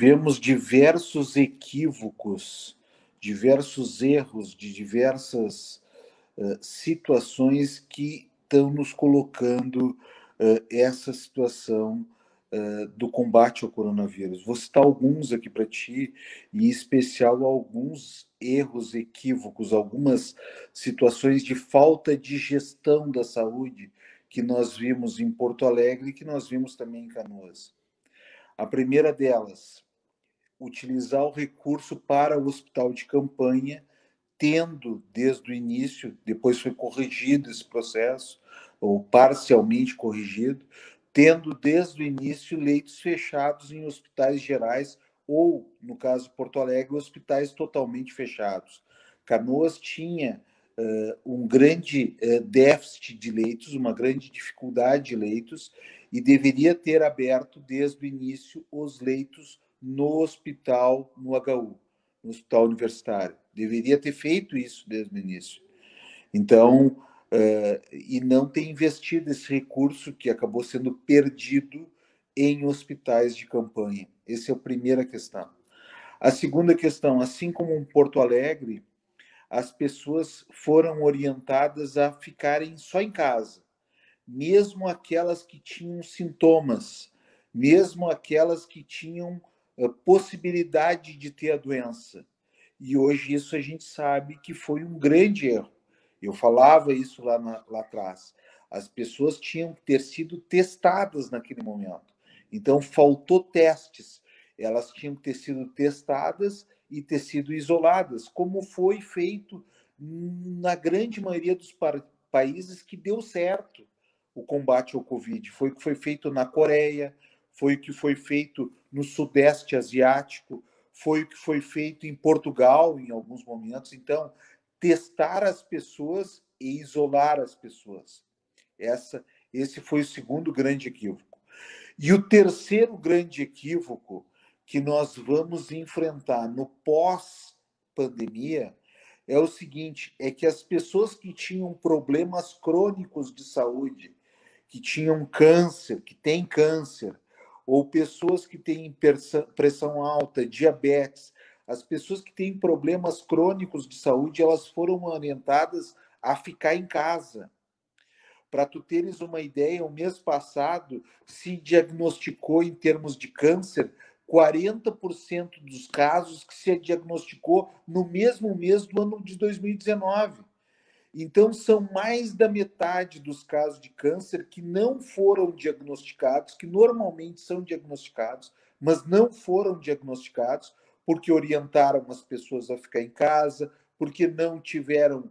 tivemos diversos equívocos, diversos erros de diversas situações que estão nos colocando essa situação do combate ao coronavírus. Vou citar alguns aqui para ti, e em especial alguns erros, equívocos, algumas situações de falta de gestão da saúde que nós vimos em Porto Alegre e que nós vimos também em Canoas. A primeira delas, utilizar o recurso para o hospital de campanha, tendo desde o início, depois foi corrigido esse processo, ou parcialmente corrigido, tendo desde o início leitos fechados em hospitais gerais, ou, no caso de Porto Alegre, hospitais totalmente fechados. Canoas tinha um grande déficit de leitos, uma grande dificuldade de leitos, e deveria ter aberto desde o início os leitos no hospital, no HU, no hospital universitário. Deveria ter feito isso desde o início. Então, e não ter investido esse recurso que acabou sendo perdido em hospitais de campanha. Essa é a primeira questão. A segunda questão, assim como em Porto Alegre, as pessoas foram orientadas a ficarem só em casa, mesmo aquelas que tinham sintomas, mesmo aquelas que tinham possibilidade de ter a doença. E hoje isso a gente sabe que foi um grande erro. Eu falava isso lá atrás. As pessoas tinham que ter sido testadas naquele momento. Então, faltou testes. Elas tinham que ter sido testadas e ter sido isoladas, como foi feito na grande maioria dos países que deu certo o combate ao Covid. Foi o que foi feito na Coreia, foi o que foi feito no Sudeste Asiático, foi o que foi feito em Portugal em alguns momentos. Então, testar as pessoas e isolar as pessoas. Esse foi o segundo grande equívoco. E o terceiro grande equívoco que nós vamos enfrentar no pós-pandemia é o seguinte, é que as pessoas que tinham problemas crônicos de saúde, que tinham câncer, que têm câncer, ou pessoas que têm pressão alta, diabetes, as pessoas que têm problemas crônicos de saúde, elas foram orientadas a ficar em casa. Para tu teres uma ideia, o mês passado se diagnosticou em termos de câncer 40% dos casos que se diagnosticou no mesmo mês do ano de 2019. Então, são mais da metade dos casos de câncer que não foram diagnosticados, que normalmente são diagnosticados, mas não foram diagnosticados porque orientaram as pessoas a ficar em casa, porque não tiveram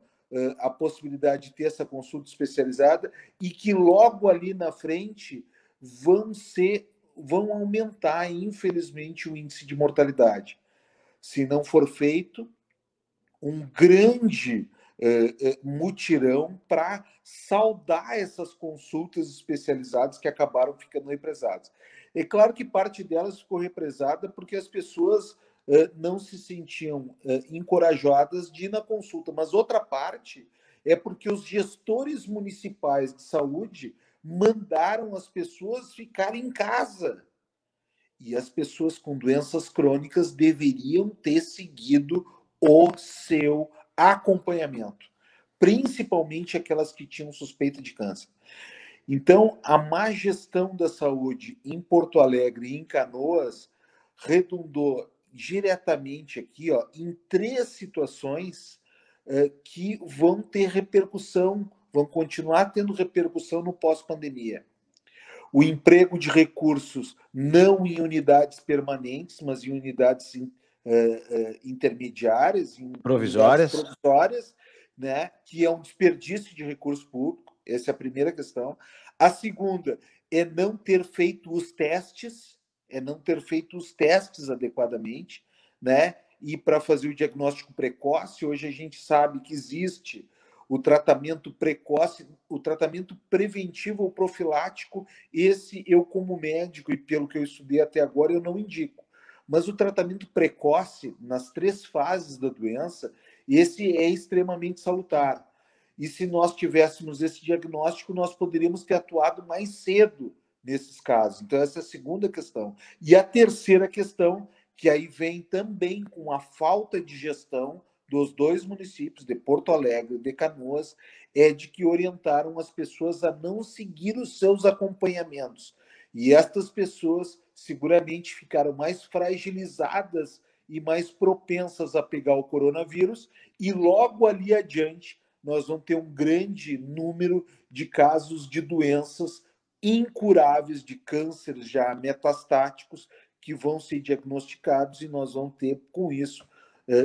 a possibilidade de ter essa consulta especializada e que logo ali na frente vão aumentar, infelizmente, o índice de mortalidade. Se não for feito um grande mutirão para saldar essas consultas especializadas que acabaram ficando represadas. É claro que parte delas ficou represada porque as pessoas não se sentiam encorajadas de ir na consulta, mas outra parte é porque os gestores municipais de saúde mandaram as pessoas ficarem em casa. E as pessoas com doenças crônicas deveriam ter seguido o seu acompanhamento, principalmente aquelas que tinham suspeita de câncer. Então, a má gestão da saúde em Porto Alegre e em Canoas redundou diretamente aqui em 3 situações que vão ter repercussão, vão continuar tendo repercussão no pós-pandemia. O emprego de recursos não em unidades permanentes, mas em unidades intermediárias, em provisórias, unidades provisórias, né, que é um desperdício de recurso público. Essa é a primeira questão. A segunda é não ter feito os testes, adequadamente, né? E para fazer o diagnóstico precoce, hoje a gente sabe que existe o tratamento precoce, o tratamento preventivo ou profilático. Esse eu, como médico, e pelo que eu estudei até agora, eu não indico. Mas o tratamento precoce, nas 3 fases da doença, esse é extremamente salutar. E se nós tivéssemos esse diagnóstico, nós poderíamos ter atuado mais cedo nesses casos. Então, essa é a segunda questão. E a terceira questão, que aí vem também com a falta de gestão dos dois municípios, de Porto Alegre e de Canoas, é de que orientaram as pessoas a não seguir os seus acompanhamentos. E estas pessoas seguramente ficaram mais fragilizadas e mais propensas a pegar o coronavírus, e logo ali adiante nós vamos ter um grande número de casos de doenças incuráveis, de cânceres já metastáticos, que vão ser diagnosticados, e nós vamos ter, com isso,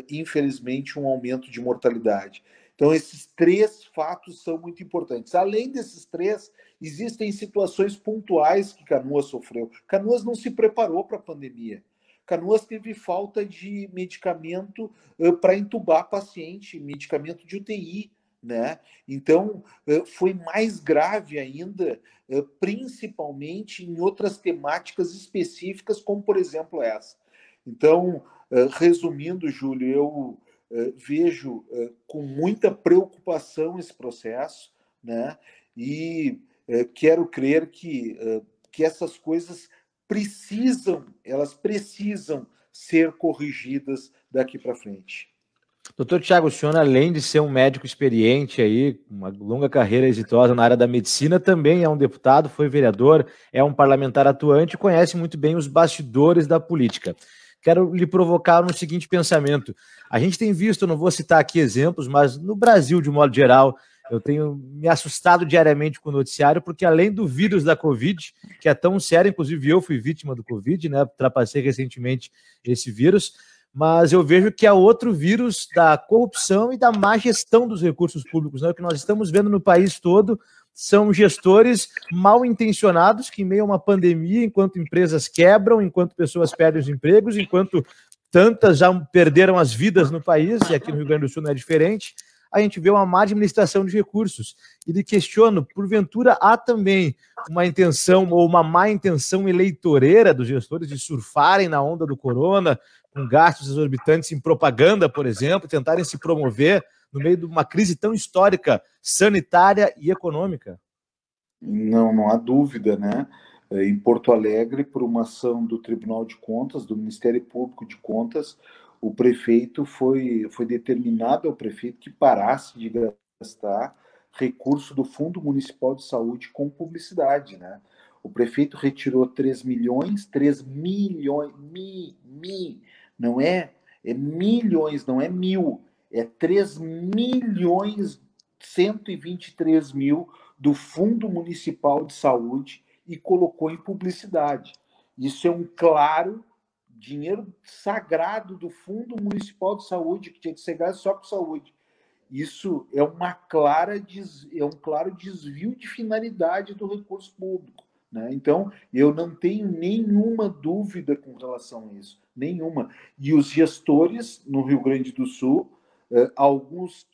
infelizmente, um aumento de mortalidade. Então, esses três fatos são muito importantes. Além desses três, existem situações pontuais que Canoas sofreu. Canoas não se preparou para a pandemia. Canoas teve falta de medicamento para entubar paciente, medicamento de UTI, né? Então, foi mais grave ainda, principalmente em outras temáticas específicas, como, por exemplo, essa. Então, resumindo, Júlio, eu vejo com muita preocupação esse processo, né? E quero crer que essas coisas elas precisam ser corrigidas daqui para frente. Doutor Tiago, o senhor, além de ser um médico experiente aí, uma longa carreira exitosa na área da medicina, também é um deputado, foi vereador, é um parlamentar atuante e conhece muito bem os bastidores da política. Quero lhe provocar no seguinte pensamento. A gente tem visto, não vou citar aqui exemplos, mas no Brasil, de modo geral, eu tenho me assustado diariamente com o noticiário, porque além do vírus da Covid, que é tão sério, inclusive eu fui vítima do Covid, né? Ultrapassei recentemente esse vírus, mas eu vejo que há outro vírus da corrupção e da má gestão dos recursos públicos, né? O que nós estamos vendo no país todo são gestores mal intencionados que, em meio a uma pandemia, enquanto empresas quebram, enquanto pessoas perdem os empregos, enquanto tantas já perderam as vidas no país, e aqui no Rio Grande do Sul não é diferente, a gente vê uma má administração de recursos. E lhe questiono, porventura há também uma intenção ou uma má intenção eleitoreira dos gestores de surfarem na onda do corona, com gastos exorbitantes em propaganda, por exemplo, tentarem se promover no meio de uma crise tão histórica, sanitária e econômica? Não há dúvida, né? Em Porto Alegre, por uma ação do Tribunal de Contas, do Ministério Público de Contas, o prefeito foi determinado ao prefeito que parasse de gastar recurso do Fundo Municipal de Saúde com publicidade, né? O prefeito retirou 3 milhões, não é milhões, não é mil, é 3 milhões 123 mil do Fundo Municipal de Saúde e colocou em publicidade. Isso é um claro dinheiro sagrado do Fundo Municipal de Saúde, que tinha que ser gasto só com saúde. Isso é um claro desvio de finalidade do recurso público, né? Então, eu não tenho nenhuma dúvida com relação a isso, nenhuma. E os gestores no Rio Grande do Sul, alguns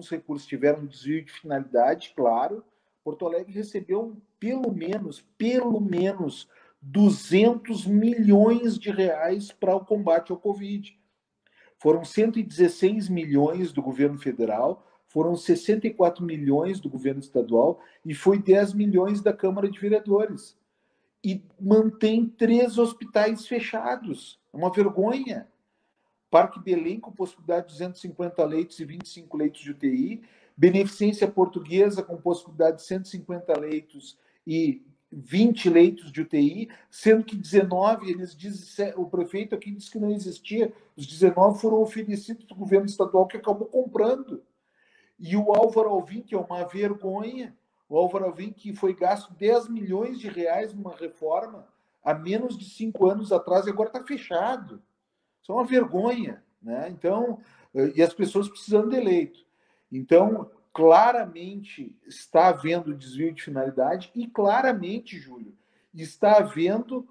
recursos tiveram desvio de finalidade, claro. Porto Alegre recebeu pelo menos 200 milhões de reais para o combate ao Covid. Foram 116 milhões do governo federal, foram 64 milhões do governo estadual e foi 10 milhões da Câmara de Vereadores. E mantém 3 hospitais fechados. É uma vergonha. Parque Belém, com possibilidade de 250 leitos e 25 leitos de UTI. Beneficência Portuguesa, com possibilidade de 150 leitos e 20 leitos de UTI, sendo que 19, o prefeito aqui disse que não existia, os 19 foram oferecidos do governo estadual, que acabou comprando. E o Álvaro Alvim, que é uma vergonha, o Álvaro Alvim, que foi gasto 10 milhões de reais numa reforma há menos de 5 anos atrás, e agora está fechado. Isso é uma vergonha, né? Então, e as pessoas precisando de leito. Então, claramente está havendo desvio de finalidade e claramente, Júlio, está havendo,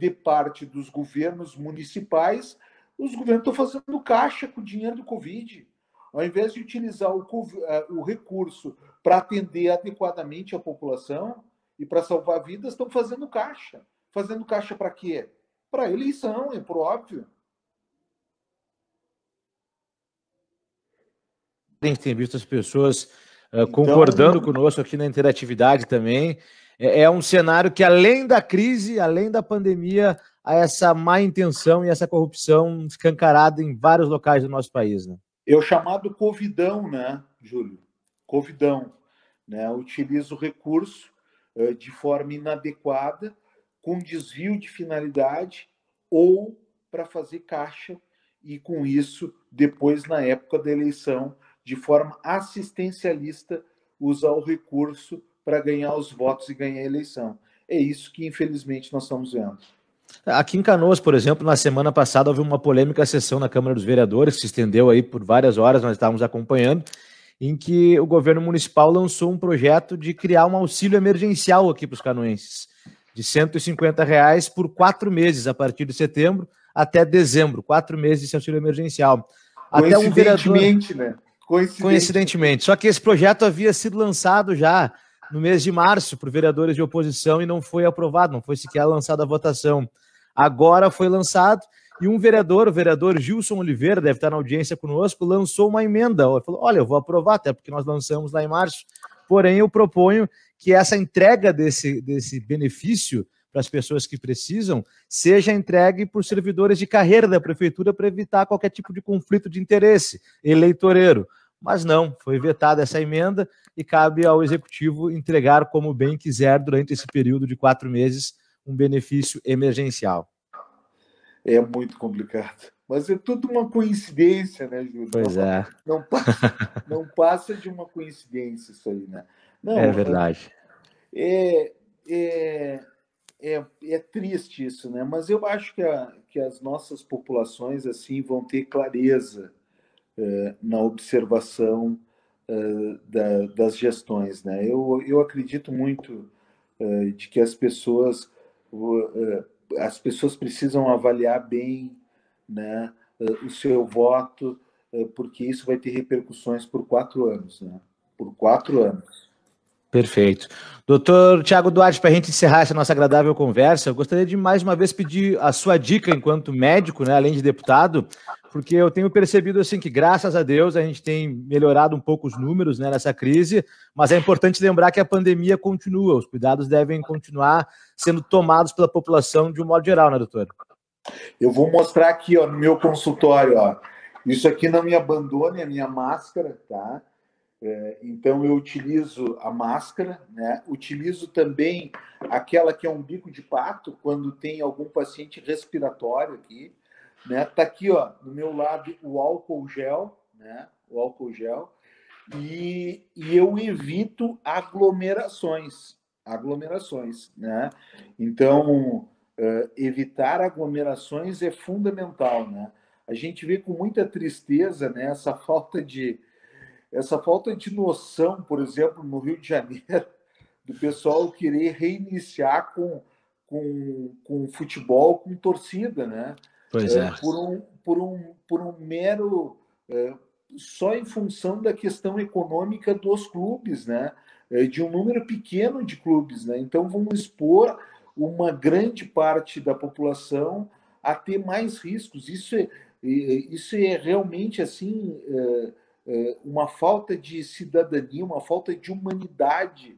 de parte dos governos municipais, os governos estão fazendo caixa com o dinheiro do Covid. Ao invés de utilizar o recurso para atender adequadamente a população e para salvar vidas, estão fazendo caixa. Fazendo caixa para quê? Para eleição, é por óbvio. A gente tem visto as pessoas concordando conosco aqui na interatividade também. É um cenário que, além da crise, além da pandemia, a essa má intenção e essa corrupção escancarada em vários locais do nosso país, né? É o chamado covidão, né, Júlio? Covidão, né? Utiliza o recurso de forma inadequada, com desvio de finalidade ou para fazer caixa e, com isso, depois, na época da eleição, de forma assistencialista, usar o recurso para ganhar os votos e ganhar a eleição. É isso que, infelizmente, nós estamos vendo. Aqui em Canoas, por exemplo, na semana passada houve uma polêmica sessão na Câmara dos Vereadores, que se estendeu aí por várias horas, nós estávamos acompanhando, em que o governo municipal lançou um projeto de criar um auxílio emergencial aqui para os canoenses, de R$ 150 por 4 meses, a partir de setembro até dezembro, 4 meses de auxílio emergencial. Até um vereador... né? Coincidentemente. Só que esse projeto havia sido lançado já no mês de março por vereadores de oposição e não foi aprovado, não foi sequer lançada a votação. Agora foi lançado e um vereador, o vereador Gilson Oliveira, deve estar na audiência conosco, lançou uma emenda. Falou, olha, eu vou aprovar, até porque nós lançamos lá em março, porém eu proponho que essa entrega desse benefício para as pessoas que precisam seja entregue por servidores de carreira da prefeitura para evitar qualquer tipo de conflito de interesse eleitoreiro. Mas não, foi vetada essa emenda e cabe ao executivo entregar como bem quiser durante esse período de 4 meses um benefício emergencial. É muito complicado. Mas é tudo uma coincidência, né, Júlio? Pois é. Não passa de uma coincidência isso aí, né? Não, é verdade. É triste isso, né? Mas eu acho que as nossas populações assim vão ter clareza na observação das gestões, né? Eu acredito muito de que as pessoas precisam avaliar bem, né, o seu voto, porque isso vai ter repercussões por 4 anos, né? Por 4 anos. Perfeito. Doutor Tiago Duarte, para a gente encerrar essa nossa agradável conversa, eu gostaria de mais uma vez pedir a sua dica enquanto médico, né, além de deputado, porque eu tenho percebido assim que, graças a Deus, a gente tem melhorado um pouco os números, né, nessa crise, mas é importante lembrar que a pandemia continua, os cuidados devem continuar sendo tomados pela população de um modo geral, né, doutor? Eu vou mostrar aqui, ó, no meu consultório, ó. Isso aqui não me abandone, é a minha máscara, tá? Então eu utilizo a máscara, né? Utilizo também aquela que é um bico de pato quando tem algum paciente respiratório aqui, né? Tá aqui, ó, do meu lado o álcool gel, né? O álcool gel e eu evito aglomerações, né? Então evitar aglomerações é fundamental, né? A gente vê com muita tristeza, né, essa falta de noção, por exemplo, no Rio de Janeiro, do pessoal querer reiniciar com futebol, com torcida, né? Pois é. Por um mero... só em função da questão econômica dos clubes, né? De um número pequeno de clubes, né? Então, vamos expor uma grande parte da população a ter mais riscos. Isso é realmente, assim... uma falta de cidadania, uma falta de humanidade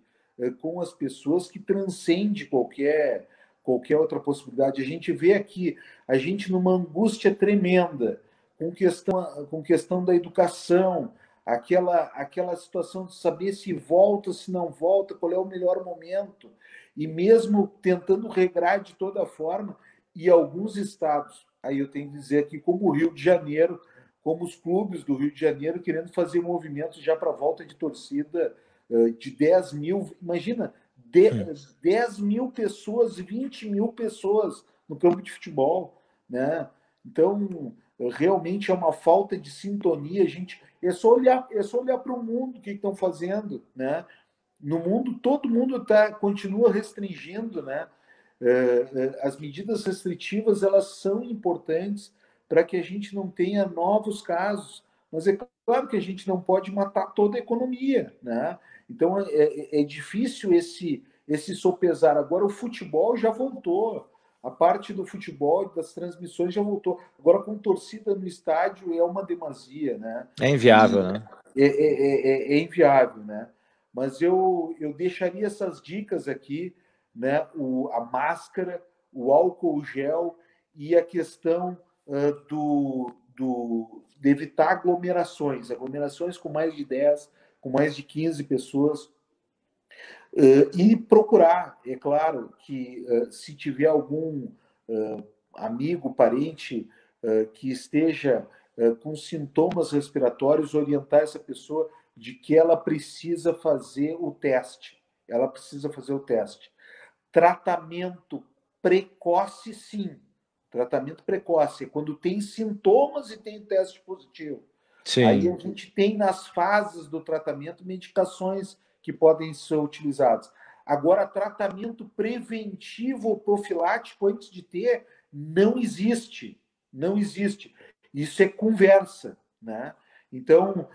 com as pessoas que transcende qualquer outra possibilidade. A gente vê aqui a gente numa angústia tremenda com questão da educação, aquela situação de saber se volta, se não volta, qual é o melhor momento, e mesmo tentando regrar de toda forma, e alguns estados, aí eu tenho que dizer aqui, como o Rio de Janeiro, como os clubes do Rio de Janeiro querendo fazer movimentos já para a volta de torcida de 10 mil. Imagina, 10 mil pessoas, 20 mil pessoas no campo de futebol, né? Então, realmente é uma falta de sintonia. É só olhar para o mundo, o que estão fazendo, né? No mundo, todo mundo continua restringindo, né? As medidas restritivas, elas são importantes para que a gente não tenha novos casos. Mas é claro que a gente não pode matar toda a economia, né? Então é difícil esse sopesar. Agora o futebol já voltou. A parte do futebol, das transmissões já voltou. Agora com torcida no estádio é uma demasia, né? É inviável, né? É inviável, né? Mas eu deixaria essas dicas aqui, né? A máscara, o álcool gel e a questão de evitar aglomerações com mais de 10, com mais de 15 pessoas, e procurar, é claro, que se tiver algum amigo, parente que esteja com sintomas respiratórios, orientar essa pessoa de que ela precisa fazer o teste. Ela precisa fazer o teste. Tratamento precoce, sim. Tratamento precoce é quando tem sintomas e tem teste positivo. Sim. Aí a gente tem nas fases do tratamento medicações que podem ser utilizadas. Agora, tratamento preventivo ou profilático antes de ter, não existe. Não existe. Isso é conversa, né? Então,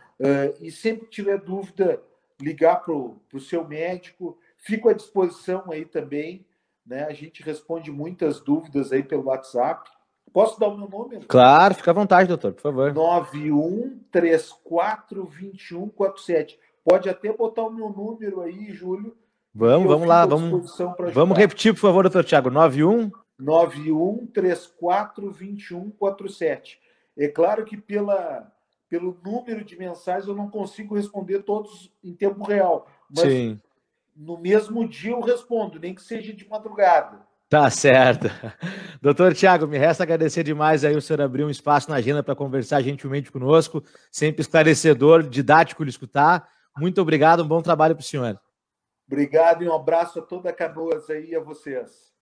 e sempre que tiver dúvida, ligar para o seu médico. Fico à disposição aí também, né? A gente responde muitas dúvidas aí pelo WhatsApp. Posso dar o meu número? Claro, fica à vontade, doutor, por favor. 91342147. Pode até botar o meu número aí, Júlio. Vamos lá, vamos repetir, por favor, doutor Thiago. 91342147. É claro que pelo número de mensagens eu não consigo responder todos em tempo real, mas sim, no mesmo dia eu respondo, nem que seja de madrugada. Tá certo. Doutor Thiago, me resta agradecer demais aí o senhor abrir um espaço na agenda para conversar gentilmente conosco, sempre esclarecedor, didático de escutar. Muito obrigado, um bom trabalho para o senhor. Obrigado e um abraço a toda Canoas aí e a vocês.